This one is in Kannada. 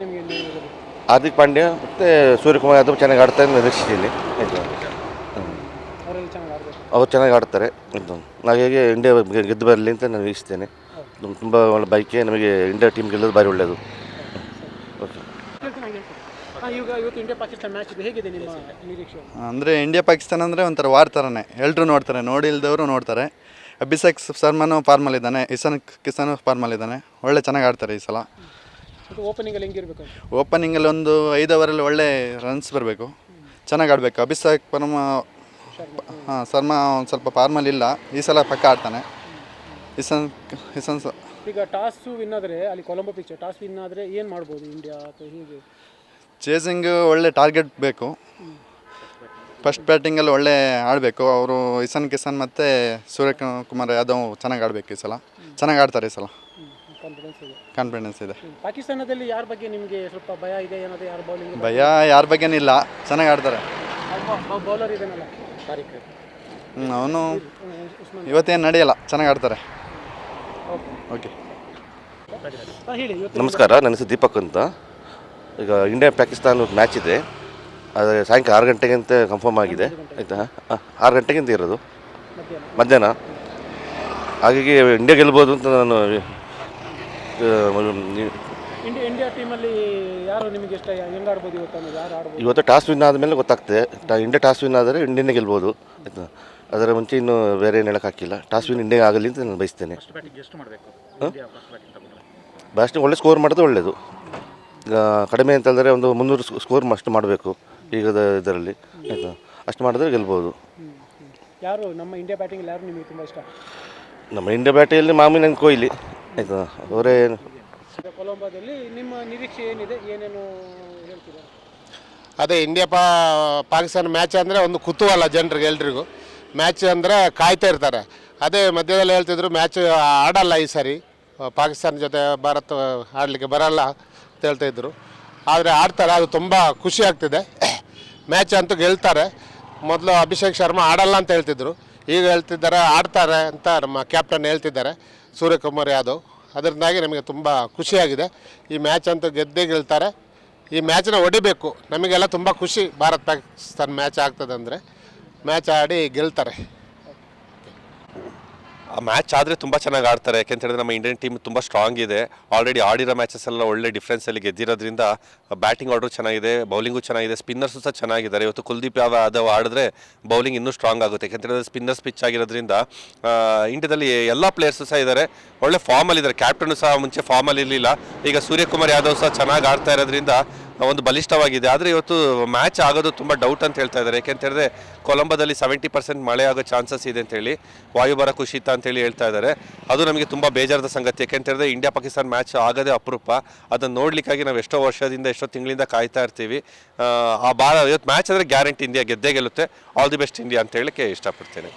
ಹಾರ್ದಿಕ್ ಪಾಂಡ್ಯ ಮತ್ತು ಸೂರ್ಯಕುಮಾರ್ ಯಾದವ್ ಚೆನ್ನಾಗಿ ಆಡ್ತಾರೆ ಅಂತ ನಿರೀಕ್ಷಿದ್ದೀನಿ. ಆಯಿತು, ಅವ್ರು ಚೆನ್ನಾಗಿ ಆಡ್ತಾರೆ. ಹಾಗಾಗಿ ಇಂಡಿಯಾ ಗೆದ್ದು ಬರಲಿ ಅಂತ ನಾನು ನಿರೀಕ್ಷಿಸ್ತೇನೆ. ತುಂಬ ಒಳ್ಳೆ ಬೈಕೆ ನಮಗೆ ಇಂಡಿಯಾ ಟೀಮ್ ಗೆಲ್ಲೋದು ಭಾರಿ ಒಳ್ಳೆಯದು. ಓಕೆ. ಅಂದರೆ ಇಂಡಿಯಾ ಪಾಕಿಸ್ತಾನ ಅಂದರೆ ಒಂಥರ ವಾರ್ ಥರನೇ, ಎಲ್ಲರೂ ನೋಡ್ತಾರೆ, ನೋಡಿಲ್ದವರು ನೋಡ್ತಾರೆ. ಅಭಿಷೇಕ್ ಶರ್ಮನು ಫಾರ್ಮಲ್ಲಿದ್ದಾನೆ, ಕಿಸಾನು ಫಾರ್ಮಲ್ಲಿದ್ದಾನೆ, ಒಳ್ಳೆ ಚೆನ್ನಾಗಿ ಆಡ್ತಾರೆ ಈ ಸಲ. ಓಪನಿಂಗಲ್ಲಿ ಒಂದು 5 ಓವರಲ್ಲಿ ಒಳ್ಳೆ ರನ್ಸ್ ಬರಬೇಕು, ಚೆನ್ನಾಗಿ ಆಡಬೇಕು. ಅಭಿಷೇಕ್ ಶರ್ಮಾ ಒಂದು ಸ್ವಲ್ಪ ಫಾರ್ಮಲ್ಲಿಲ್ಲ, ಈ ಸಲ ಪಕ್ಕ ಆಡ್ತಾನೆ. ಈಗ ಟಾಸ್ ವಿನ್ ಆದರೆ ಅಲ್ಲಿ ಕೊಲಂಬೋ ಪಿಚ್ ಟಾಸ್ ವಿನ್ ಆದರೆ ಏನು ಮಾಡ್ಬೋದು ಇಂಡಿಯಾ ಅಥವಾ ಹೀಗೆ? ಚೇಸಿಂಗ್ ಒಳ್ಳೆ ಟಾರ್ಗೆಟ್ ಬೇಕು. ಫಸ್ಟ್ ಬ್ಯಾಟಿಂಗಲ್ಲಿ ಒಳ್ಳೆ ಆಡಬೇಕು ಅವರು. ಕಿಸಾನ್ ಮತ್ತು ಸೂರ್ಯಕುಮಾರ್ ಯಾದವ್ ಚೆನ್ನಾಗಿ ಆಡಬೇಕು ಈ ಸಲ, ಚೆನ್ನಾಗಿ ಆಡ್ತಾರೆ ಈ ಸಲ. ಕಾನ್ಫಿಡೆನ್ಸ್ ಇದೆ. ಪಾಕಿಸ್ತಾನದಲ್ಲಿ ಯಾರ ಬಗ್ಗೆ ನಿಮಗೆ ಸ್ವಲ್ಪ ಭಯ ಇದೆ ಏನಾದರೂ? ಯಾರು ಬೌಲಿಂಗ್ ಭಯ ಯಾರ ಬಗ್ಗೆನಿಲ್ಲ, ಚೆನ್ನಾಗಿ ಆಡ್ತಾರೆ. ಬೌಲರ್ ಇದನ್ನಲ್ಲ ತಾರಿಕ್, ಅವನು ಇವತ್ತೇನು ನಡೆಯಲ್ಲ, ಚೆನ್ನಾಗಿ ಆಡ್ತಾರೆ. ಓಕೆ, ಹೇಳಿ. ನಮಸ್ಕಾರ, ನನ್ನ ಹೆಸರು ದೀಪಕ್ ಅಂತ. ಈಗ ಇಂಡಿಯಾ ಪಾಕಿಸ್ತಾನ ಮ್ಯಾಚ್ ಇದೆ, ಆದರೆ ಸಾಯಂಕಾಲ 6 ಗಂಟೆಗೆ ಅಂತ ಕನ್ಫರ್ಮ್ ಆಗಿದೆ. ಆಯಿತಾ, 6 ಗಂಟೆಗೆ ಅಂತ ಇರೋದು, ಮಧ್ಯಾಹ್ನ. ಹಾಗಾಗಿ ಇಂಡಿಯಾ ಗೆಲ್ಬೋದು ಅಂತ ನಾನು. ಇಂಡಿಯಾ ಟೀಮಲ್ಲಿ ಯಾರು ನಿಮಗೆ ಇಷ್ಟ, ಹೆಂಗೆ ಆಡ್ಬೋದು ಇವತ್ತು ಅನ್ನೋದು? ಯಾರು ಆಡ್ಬೋದು ಇವತ್ತು ಟಾಸ್ ವಿನ್ ಆದಮೇಲೆ ಗೊತ್ತಾಗ್ತದೆ. ಇಂಡಿಯಾ ಟಾಸ್ ವಿನ್ ಆದರೆ ಇಂಡಿಯಾನೇ ಗೆಲ್ಬೋದು. ಆಯಿತಾ, ಅದರ ಮುಂಚೆ ಇನ್ನೂ ಬೇರೆ ಏನು ಹೇಳೋಕ್ಕಾಗಿಲ್ಲ. ಟಾಸ್ ವಿನ್ ಇಂಡಿಯಾ ಆಗಲಿ ಅಂತ ನಾನು ಬಯಸ್ತೇನೆ. ಬ್ಯಾಟಿಂಗ್ ಒಳ್ಳೆ ಸ್ಕೋರ್ ಮಾಡೋದು ಒಳ್ಳೆಯದು. ಈಗ ಕಡಿಮೆ ಅಂತಂದರೆ ಒಂದು 300 ಸ್ಕೋರ್ ಅಷ್ಟು ಮಾಡಬೇಕು ಈಗದ ಇದರಲ್ಲಿ. ಆಯಿತಾ, ಅಷ್ಟು ಮಾಡಿದ್ರೆ ಗೆಲ್ಬೋದು. ಯಾರು ನಮ್ಮ ಇಂಡಿಯಾ ಬ್ಯಾಟಿಂಗಲ್ಲಿ ಯಾರು ನಿಮಗೆ ತುಂಬ ಇಷ್ಟ? ನಮ್ಮ ಇಂಡಿಯಾ ಬ್ಯಾಟಿಂಗಲ್ಲಿ ಮಾಮೂಲಿ ಕೊಹ್ಲಿ. ಆಯಿತಾ, ಅವರೇ. ಕೊಲಂಬೋದಲ್ಲಿ ನಿಮ್ಮ ನಿರೀಕ್ಷೆ ಏನಿದೆ, ಏನೇನು ಹೇಳ್ತಿದ್ದಾರೆ? ಅದೇ ಇಂಡಿಯಾ ಪಾಕಿಸ್ತಾನ ಮ್ಯಾಚ್ ಅಂದರೆ ಒಂದು ಕುತೂಹಲ ಜನರಿಗೆ, ಎಲ್ರಿಗೂ ಮ್ಯಾಚ್ ಅಂದರೆ ಕಾಯ್ತಾ ಇರ್ತಾರೆ. ಅದೇ ಮಧ್ಯದಲ್ಲಿ ಹೇಳ್ತಿದ್ರು ಮ್ಯಾಚ್ ಆಡಲ್ಲ ಈ ಸಾರಿ, ಪಾಕಿಸ್ತಾನ ಜೊತೆ ಭಾರತ ಆಡಲಿಕ್ಕೆ ಬರಲ್ಲ ಅಂತ ಹೇಳ್ತಾಯಿದ್ರು. ಆದರೆ ಆಡ್ತಾರೆ, ಅದು ತುಂಬ ಖುಷಿ ಆಗ್ತಿದೆ. ಮ್ಯಾಚ್ ಅಂತೂ ಗೆಲ್ತಾರೆ. ಮೊದಲು ಅಭಿಷೇಕ್ ಶರ್ಮಾ ಆಡಲ್ಲ ಅಂತ ಹೇಳ್ತಿದ್ರು, ಈಗ ಹೇಳ್ತಿದ್ದಾರೆ ಆಡ್ತಾರೆ ಅಂತ ನಮ್ಮ ಕ್ಯಾಪ್ಟನ್ ಹೇಳ್ತಿದ್ದಾರೆ, ಸೂರ್ಯಕುಮಾರ್ ಯಾದವ್. ಅದರಿಂದಾಗಿ ನಮಗೆ ತುಂಬ ಖುಷಿಯಾಗಿದೆ. ಈ ಮ್ಯಾಚ್ ಅಂತೂ ಗೆದ್ದೇ ಗೆಲ್ತಾರೆ. ಈ ಮ್ಯಾಚನ್ನ ಹೊಡಿಬೇಕು. ನಮಗೆಲ್ಲ ತುಂಬ ಖುಷಿ, ಭಾರತ ಪಾಕಿಸ್ತಾನ ಮ್ಯಾಚ್ ಆಗ್ತದೆ ಅಂದರೆ. ಮ್ಯಾಚ್ ಆಡಿ ಗೆಲ್ತಾರೆ. ಆ ಮ್ಯಾಚ್ ಆದರೆ ತುಂಬ ಚೆನ್ನಾಗಿ ಆಡ್ತಾರೆ. ಯಾಕೆಂತ ಹೇಳಿದ್ರೆ ನಮ್ಮ ಇಂಡಿಯನ್ ಟೀಮ್ ತುಂಬ ಸ್ಟ್ರಾಂಗ್ ಇದೆ. ಆಲ್ರೆಡಿ ಆಡಿರೋ ಮ್ಯಾಚಸ್ ಎಲ್ಲ ಒಳ್ಳೆ ಡಿಫ್ರೆನ್ಸಲ್ಲಿ ಗೆದ್ದಿರೋದ್ರಿಂದ ಬ್ಯಾಟಿಂಗ್ ಆರ್ಡರ್ ಚೆನ್ನಾಗಿದೆ, ಬೌಲಿಂಗು ಚೆನ್ನಾಗಿದೆ, ಸ್ಪಿನ್ನರ್ಸು ಸಹ ಚೆನ್ನಾಗಿದ್ದಾರೆ. ಇವತ್ತು ಕುಲ್ದೀಪ್ ಯಾದವ್ ಆಡಿದ್ರೆ ಬೌಲಿಂಗ್ ಇನ್ನೂ ಸ್ಟ್ರಾಂಗ್ ಆಗುತ್ತೆ. ಯಾಕೆಂತ ಹೇಳಿದ್ರೆ ಸ್ಪಿನ್ನರ್ಸ್ ಪಿಚ್ ಆಗಿರೋದ್ರಿಂದ ಇಂಡಿಯಾದಲ್ಲಿ ಎಲ್ಲ ಪ್ಲೇಯರ್ಸು ಸಹ ಇದ್ದಾರೆ, ಒಳ್ಳೆ ಫಾರ್ಮಲ್ಲಿದ್ದಾರೆ. ಕ್ಯಾಪ್ಟನ್ನು ಸಹ ಮುಂಚೆ ಫಾರ್ಮಲ್ಲಿ ಇರಲಿಲ್ಲ, ಈಗ ಸೂರ್ಯಕುಮಾರ್ ಯಾದವ್ ಸಹ ಚೆನ್ನಾಗಿ ಆಡ್ತಾ ಇರೋದ್ರಿಂದ ಒಂದು ಬಲಿಷ್ಠವಾಗಿದೆ. ಆದರೆ ಇವತ್ತು ಮ್ಯಾಚ್ ಆಗೋದು ತುಂಬ ಡೌಟ್ ಅಂತ ಹೇಳ್ತಾ ಇದ್ದಾರೆ. ಯಾಕೆಂತ ಹೇಳಿದ್ರೆ ಕೊಲಂಬೋದಲ್ಲಿ 70% ಮಳೆ ಆಗೋ ಚಾನ್ಸಸ್ ಇದೆ ಅಂತೇಳಿ, ವಾಯುಭಾರ ಕುಸಿತ ಅಂತೇಳಿ ಹೇಳ್ತಾ ಇದ್ದಾರೆ. ಅದು ನಮಗೆ ತುಂಬ ಬೇಜಾರದ ಸಂಗತಿ. ಯಾಕೆಂತ ಹೇಳಿದ್ರೆ ಇಂಡಿಯಾ ಪಾಕಿಸ್ತಾನ ಮ್ಯಾಚ್ ಆಗೋದೇ ಅಪರೂಪ. ಅದನ್ನು ನೋಡ್ಲಿಕ್ಕಾಗಿ ನಾವು ಎಷ್ಟೋ ವರ್ಷದಿಂದ, ಎಷ್ಟೋ ತಿಂಗಳಿಂದ ಕಾಯ್ತಾ ಇರ್ತೀವಿ. ಇವತ್ತು ಮ್ಯಾಚ್ ಅಂದರೆ ಗ್ಯಾರಂಟಿ ಇಂಡಿಯಾ ಗೆದ್ದೇ ಗೆಲ್ಲುತ್ತೆ. ಆಲ್ ದಿ ಬೆಸ್ಟ್ ಇಂಡಿಯಾ ಅಂತ ಹೇಳಕ್ಕೆ ಇಷ್ಟಪಡ್ತೇನೆ.